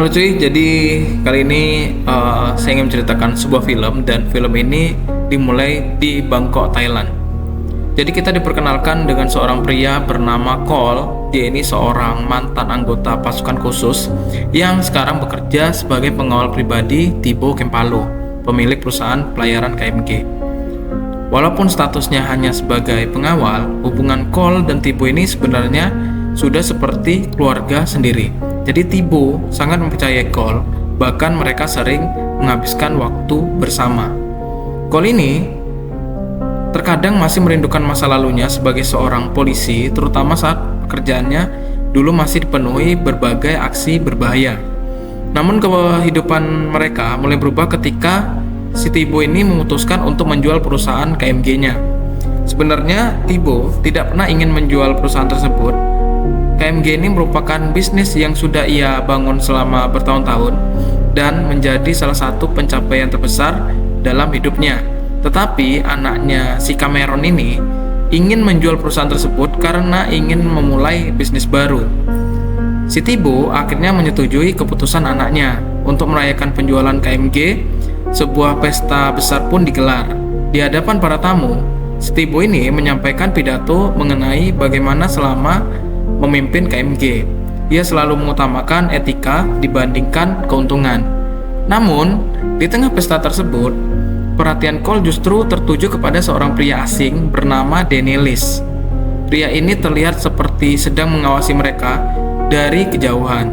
Halo cuy, jadi kali ini saya ingin menceritakan sebuah film dan film ini dimulai di Bangkok, Thailand. Jadi kita diperkenalkan dengan seorang pria bernama Cole. Dia ini seorang mantan anggota pasukan khusus yang sekarang bekerja sebagai pengawal pribadi Thibaut Kempalo, pemilik perusahaan pelayaran KMG. Walaupun statusnya hanya sebagai pengawal, hubungan Cole dan Thibaut ini sebenarnya sudah seperti keluarga sendiri. Jadi Thibaut sangat mempercayai Cole, bahkan mereka sering menghabiskan waktu bersama. Cole ini terkadang masih merindukan masa lalunya sebagai seorang polisi, terutama saat pekerjaannya dulu masih dipenuhi berbagai aksi berbahaya. Namun kehidupan mereka mulai berubah ketika si Thibaut ini memutuskan untuk menjual perusahaan KMG-nya. Sebenarnya Thibaut tidak pernah ingin menjual perusahaan tersebut. KMG ini merupakan bisnis yang sudah ia bangun selama bertahun-tahun dan menjadi salah satu pencapaian terbesar dalam hidupnya. Tetapi anaknya si Cameron ini ingin menjual perusahaan tersebut karena ingin memulai bisnis baru. Si Thibaut akhirnya menyetujui keputusan anaknya. Untuk merayakan penjualan KMG, sebuah pesta besar pun digelar. Di hadapan para tamu, si Thibaut ini menyampaikan pidato mengenai bagaimana selama memimpin KMG, ia selalu mengutamakan etika dibandingkan keuntungan. Namun, di tengah pesta tersebut, perhatian Cole justru tertuju kepada seorang pria asing bernama Danny Lis. Pria ini terlihat seperti sedang mengawasi mereka dari kejauhan.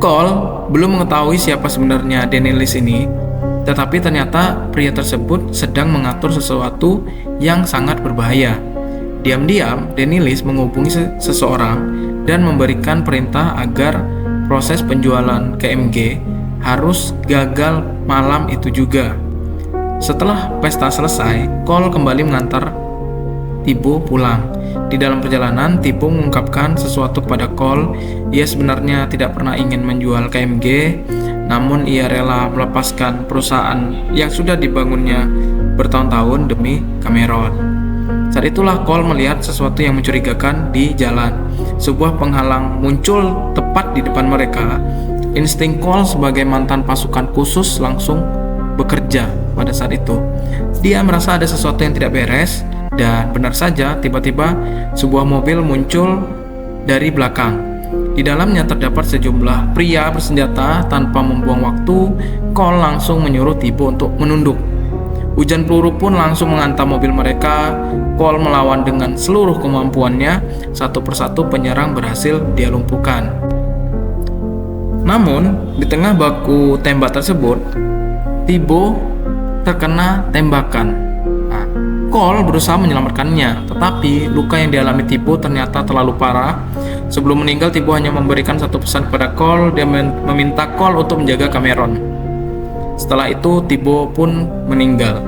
Cole belum mengetahui siapa sebenarnya Danny Lis ini, tetapi ternyata pria tersebut sedang mengatur sesuatu yang sangat berbahaya. Diam-diam, Danny Lis menghubungi seseorang dan memberikan perintah agar proses penjualan KMG harus gagal malam itu juga. Setelah pesta selesai, Cole kembali mengantar Thibaut pulang. Di dalam perjalanan, Thibaut mengungkapkan sesuatu kepada Cole. Ia sebenarnya tidak pernah ingin menjual KMG, namun ia rela melepaskan perusahaan yang sudah dibangunnya bertahun-tahun demi Cameron. Saat itulah Cole melihat sesuatu yang mencurigakan di jalan. Sebuah penghalang muncul tepat di depan mereka. Insting Cole sebagai mantan pasukan khusus langsung bekerja pada saat itu. Dia merasa ada sesuatu yang tidak beres, dan benar saja tiba-tiba sebuah mobil muncul dari belakang. Di dalamnya terdapat sejumlah pria bersenjata. Tanpa membuang waktu, Cole langsung menyuruh Thibaut untuk menunduk. Hujan peluru pun langsung menghantam mobil mereka. Cole melawan dengan seluruh kemampuannya. Satu persatu penyerang berhasil dia lumpuhkan. Namun, di tengah baku tembak tersebut, Thibaut terkena tembakan. Cole berusaha menyelamatkannya, tetapi luka yang dialami Thibaut ternyata terlalu parah. Sebelum meninggal, Thibaut hanya memberikan satu pesan kepada Cole. Dia meminta Cole untuk menjaga Cameron. Setelah itu, Thibaut pun meninggal.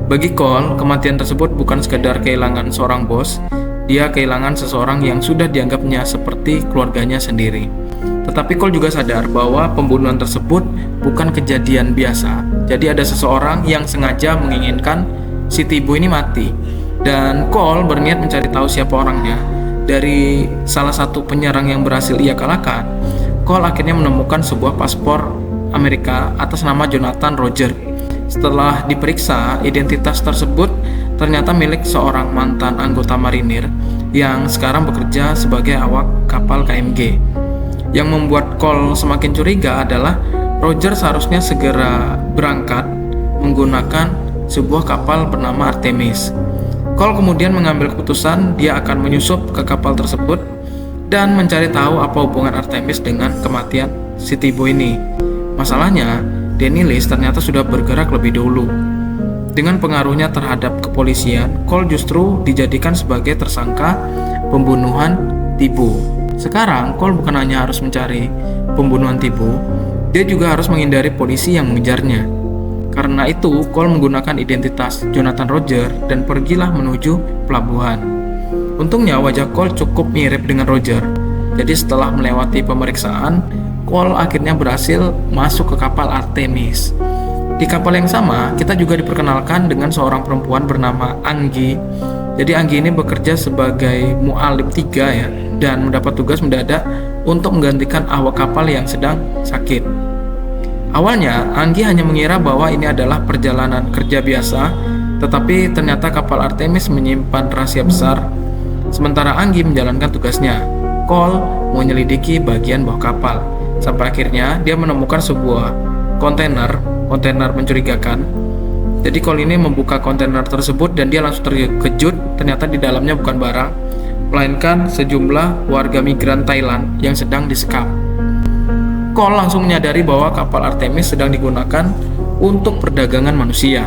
Bagi Cole, kematian tersebut bukan sekedar kehilangan seorang bos, dia kehilangan seseorang yang sudah dianggapnya seperti keluarganya sendiri. Tetapi Cole juga sadar bahwa pembunuhan tersebut bukan kejadian biasa. Jadi ada seseorang yang sengaja menginginkan si Thibaut ini mati. Dan Cole berniat mencari tahu siapa orangnya. Dari salah satu penyerang yang berhasil ia kalahkan, Cole akhirnya menemukan sebuah paspor Amerika atas nama Jonathan Roger. Setelah diperiksa, identitas tersebut ternyata milik seorang mantan anggota marinir yang sekarang bekerja sebagai awak kapal KMG. Yang membuat Cole semakin curiga adalah Roger seharusnya segera berangkat menggunakan sebuah kapal bernama Artemis. Cole kemudian mengambil keputusan dia akan menyusup ke kapal tersebut dan mencari tahu apa hubungan Artemis dengan kematian si Thibaut ini. Masalahnya, Danny Lis ternyata sudah bergerak lebih dulu. Dengan pengaruhnya terhadap kepolisian, Cole justru dijadikan sebagai tersangka pembunuhan Thibaut. Sekarang, Cole bukan hanya harus mencari pembunuhan Thibaut, dia juga harus menghindari polisi yang mengejarnya. Karena itu, Cole menggunakan identitas Jonathan Roger dan pergilah menuju pelabuhan. Untungnya, wajah Cole cukup mirip dengan Roger. Jadi setelah melewati pemeriksaan, Cole akhirnya berhasil masuk ke kapal Artemis. Di kapal yang sama, kita juga diperkenalkan dengan seorang perempuan bernama Anggi. Jadi Anggi ini bekerja sebagai mu'alim 3 ya, dan mendapat tugas mendadak untuk menggantikan awak kapal yang sedang sakit. Awalnya, Anggi hanya mengira bahwa ini adalah perjalanan kerja biasa, tetapi ternyata kapal Artemis menyimpan rahasia besar. Sementara Anggi menjalankan tugasnya, Cole menyelidiki bagian bawah kapal. Sampai akhirnya dia menemukan sebuah kontainer mencurigakan. Jadi Cole ini membuka kontainer tersebut dan dia langsung terkejut, ternyata di dalamnya bukan barang, melainkan sejumlah warga migran Thailand yang sedang disekap. Cole langsung menyadari bahwa kapal Artemis sedang digunakan untuk perdagangan manusia.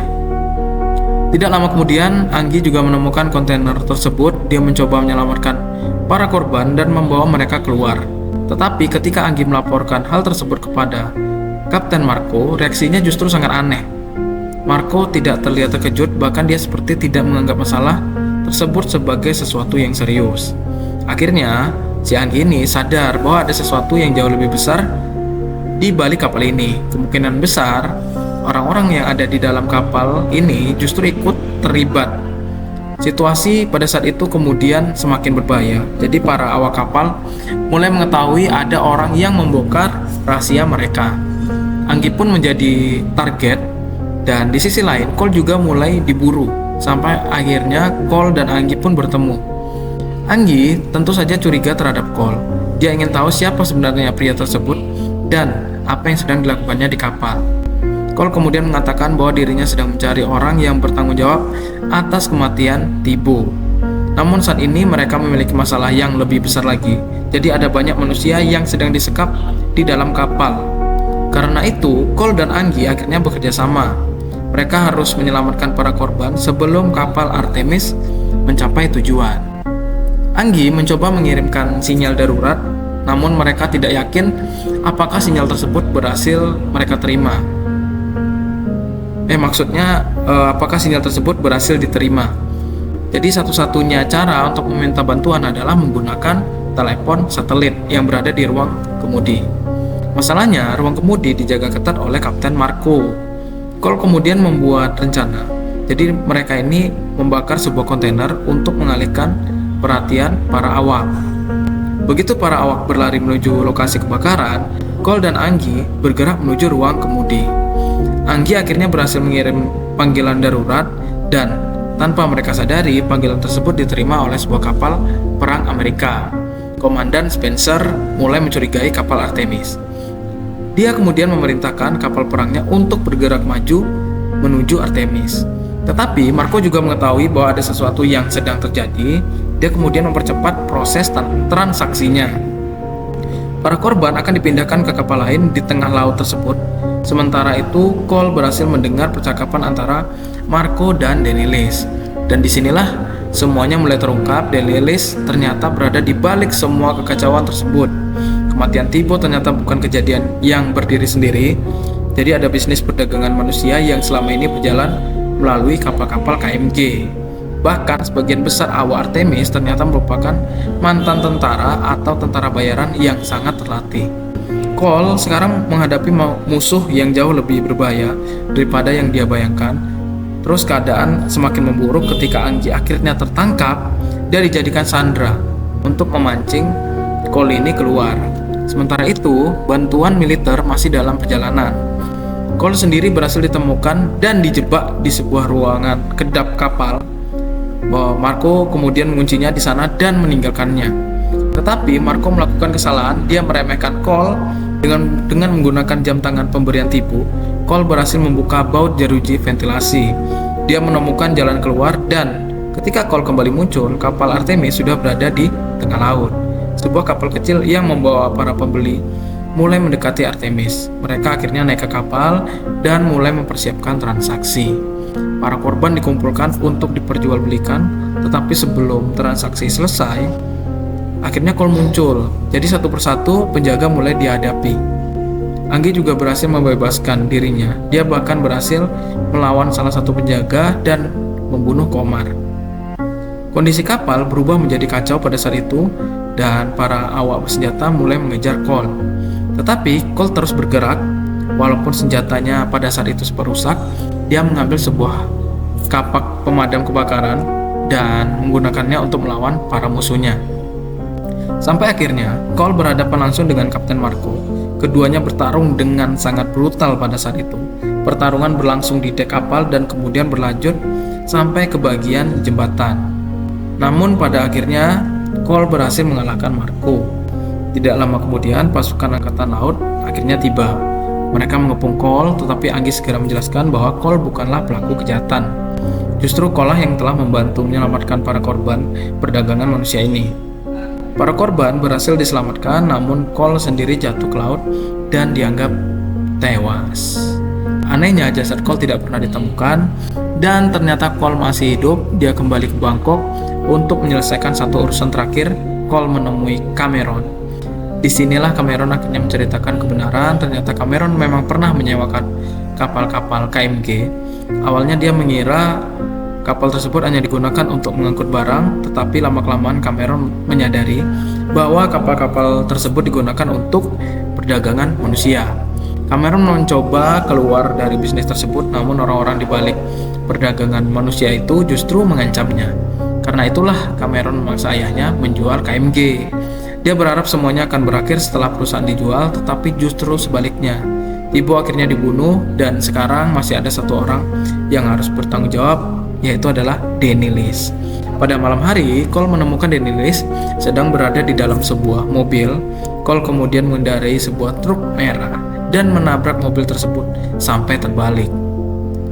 Tidak lama kemudian, Anggi juga menemukan kontainer tersebut. Dia mencoba menyelamatkan para korban dan membawa mereka keluar. Tetapi ketika Anggi melaporkan hal tersebut kepada Kapten Marco, reaksinya justru sangat aneh. Marco tidak terlihat terkejut, bahkan dia seperti tidak menganggap masalah tersebut sebagai sesuatu yang serius. Akhirnya, si Anggi ini sadar bahwa ada sesuatu yang jauh lebih besar di balik kapal ini. Kemungkinan besar orang-orang yang ada di dalam kapal ini justru ikut terlibat. Situasi pada saat itu kemudian semakin berbahaya. Jadi para awak kapal mulai mengetahui ada orang yang membongkar rahasia mereka. Anggi pun menjadi target, dan di sisi lain Cole juga mulai diburu. Sampai akhirnya Cole dan Anggi pun bertemu. Anggi tentu saja curiga terhadap Cole. Dia ingin tahu siapa sebenarnya pria tersebut dan apa yang sedang dilakukannya di kapal. Cole kemudian mengatakan bahwa dirinya sedang mencari orang yang bertanggung jawab atas kematian Thibaut. Namun saat ini mereka memiliki masalah yang lebih besar lagi. Jadi ada banyak manusia yang sedang disekap di dalam kapal. Karena itu, Cole dan Anggi akhirnya bekerja sama. Mereka harus menyelamatkan para korban sebelum kapal Artemis mencapai tujuan. Anggi mencoba mengirimkan sinyal darurat, namun mereka tidak yakin apakah sinyal tersebut berhasil mereka terima. Apakah sinyal tersebut berhasil diterima. Jadi satu-satunya cara untuk meminta bantuan adalah menggunakan telepon satelit yang berada di ruang kemudi. Masalahnya, ruang kemudi dijaga ketat oleh Kapten Marco. Cole kemudian membuat rencana. Jadi mereka ini membakar sebuah kontainer untuk mengalihkan perhatian para awak. Begitu para awak berlari menuju lokasi kebakaran, Cole dan Anggi bergerak menuju ruang kemudi. Anggi akhirnya berhasil mengirim panggilan darurat, dan tanpa mereka sadari, panggilan tersebut diterima oleh sebuah kapal perang Amerika. Komandan Spencer mulai mencurigai kapal Artemis. Dia kemudian memerintahkan kapal perangnya untuk bergerak maju menuju Artemis. Tetapi Marco juga mengetahui bahwa ada sesuatu yang sedang terjadi. Dia kemudian mempercepat proses transaksinya. Para korban akan dipindahkan ke kapal lain di tengah laut tersebut. Sementara itu, Cole berhasil mendengar percakapan antara Marco dan Danielis. Dan disinilah semuanya mulai terungkap. Danielis ternyata berada di balik semua kekacauan tersebut. Kematian Thibaut ternyata bukan kejadian yang berdiri sendiri. Jadi ada bisnis perdagangan manusia yang selama ini berjalan melalui kapal-kapal KMG. Bahkan sebagian besar awak Artemis ternyata merupakan mantan tentara atau tentara bayaran yang sangat terlatih. Cole sekarang menghadapi musuh yang jauh lebih berbahaya daripada yang dia bayangkan. Terus keadaan semakin memburuk ketika Anggi akhirnya tertangkap dan dijadikan sandera untuk memancing Cole ini keluar. Sementara itu, bantuan militer masih dalam perjalanan. Cole sendiri berhasil ditemukan dan dijebak di sebuah ruangan kedap kapal. Marco kemudian menguncinya di sana dan meninggalkannya. Tetapi Marco melakukan kesalahan. Dia meremehkan Cole dengan menggunakan jam tangan pemberian Thibaut. Cole berhasil membuka baut jeruji ventilasi. Dia menemukan jalan keluar, dan ketika Cole kembali muncul, kapal Artemis sudah berada di tengah laut. Sebuah kapal kecil yang membawa para pembeli mulai mendekati Artemis. Mereka akhirnya naik ke kapal dan mulai mempersiapkan transaksi. Para korban dikumpulkan untuk diperjualbelikan, tetapi sebelum transaksi selesai, akhirnya Cole muncul. Jadi satu persatu penjaga mulai dihadapi. Anggi juga berhasil membebaskan dirinya. Dia bahkan berhasil melawan salah satu penjaga dan membunuh Komar. Kondisi kapal berubah menjadi kacau pada saat itu, dan para awak bersenjata mulai mengejar Cole. Tetapi Cole terus bergerak. Walaupun senjatanya pada saat itu sempat rusak, dia mengambil sebuah kapak pemadam kebakaran dan menggunakannya untuk melawan para musuhnya. Sampai akhirnya Cole berhadapan langsung dengan Kapten Marco. Keduanya bertarung dengan sangat brutal pada saat itu. Pertarungan berlangsung di dek kapal dan kemudian berlanjut sampai ke bagian jembatan. Namun pada akhirnya Cole berhasil mengalahkan Marco. Tidak lama kemudian pasukan angkatan laut akhirnya tiba. Mereka mengepung Cole, tetapi Angie segera menjelaskan bahwa Cole bukanlah pelaku kejahatan. Justru Cole yang telah membantu menyelamatkan para korban perdagangan manusia ini. Para korban berhasil diselamatkan, namun Cole sendiri jatuh ke laut dan dianggap tewas. Anehnya jasad Cole tidak pernah ditemukan dan ternyata Cole masih hidup. Dia kembali ke Bangkok untuk menyelesaikan satu urusan terakhir. Cole menemui Cameron. Disinilah Cameron akhirnya menceritakan kebenaran. Ternyata Cameron memang pernah menyewakan kapal-kapal KMG. Awalnya dia mengira kapal tersebut hanya digunakan untuk mengangkut barang, tetapi lama-kelamaan Cameron menyadari bahwa kapal-kapal tersebut digunakan untuk perdagangan manusia. Cameron mencoba keluar dari bisnis tersebut, namun orang-orang di balik perdagangan manusia itu justru mengancamnya. Karena itulah Cameron memaksa ayahnya menjual KMG. Dia berharap semuanya akan berakhir setelah perusahaan dijual, tetapi justru sebaliknya. Thibault akhirnya dibunuh dan sekarang masih ada satu orang yang harus bertanggung jawab, yaitu adalah Danny List. Pada malam hari, Cole menemukan Danny List sedang berada di dalam sebuah mobil. Cole kemudian mengendarai sebuah truk merah dan menabrak mobil tersebut sampai terbalik.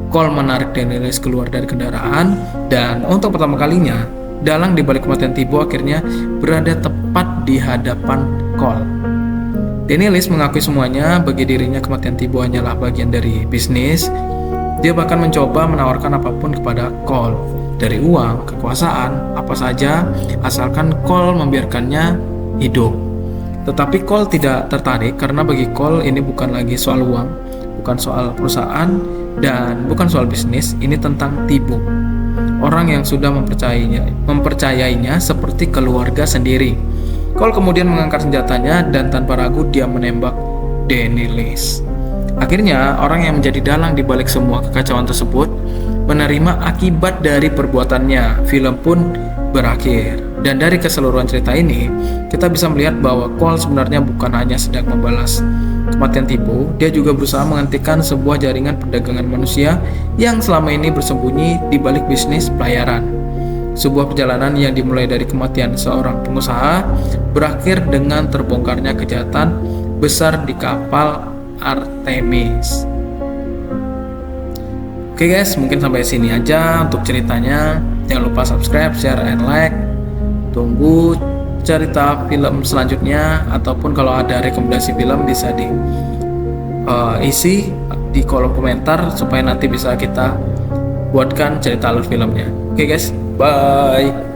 Cole menarik Danny List keluar dari kendaraan dan untuk pertama kalinya, dalang di balik kematian Thibault akhirnya berada tepat di hadapan Cole. Danny List mengakui semuanya, bagi dirinya kematian Thibault hanyalah bagian dari bisnis. Dia bahkan mencoba menawarkan apapun kepada Cole, dari uang, kekuasaan, apa saja, asalkan Cole membiarkannya hidup. Tetapi Cole tidak tertarik karena bagi Cole ini bukan lagi soal uang, bukan soal perusahaan, dan bukan soal bisnis. Ini tentang Thibault, orang yang sudah mempercayainya seperti keluarga sendiri. Cole kemudian mengangkat senjatanya dan tanpa ragu dia menembak Danny List. Akhirnya, orang yang menjadi dalang di balik semua kekacauan tersebut menerima akibat dari perbuatannya. Film pun berakhir. Dan dari keseluruhan cerita ini, kita bisa melihat bahwa Cole sebenarnya bukan hanya sedang membalas kematian Thibault, dia juga berusaha menghentikan sebuah jaringan perdagangan manusia yang selama ini bersembunyi di balik bisnis pelayaran. Sebuah perjalanan yang dimulai dari kematian seorang pengusaha berakhir dengan terbongkarnya kejahatan besar di kapal Artemis. Oke guys, mungkin sampai sini aja untuk ceritanya. Jangan lupa subscribe, share, and like. Tunggu cerita film selanjutnya, ataupun kalau ada rekomendasi film bisa isi di kolom komentar supaya nanti bisa kita buatkan cerita alur filmnya. Oke guys, bye.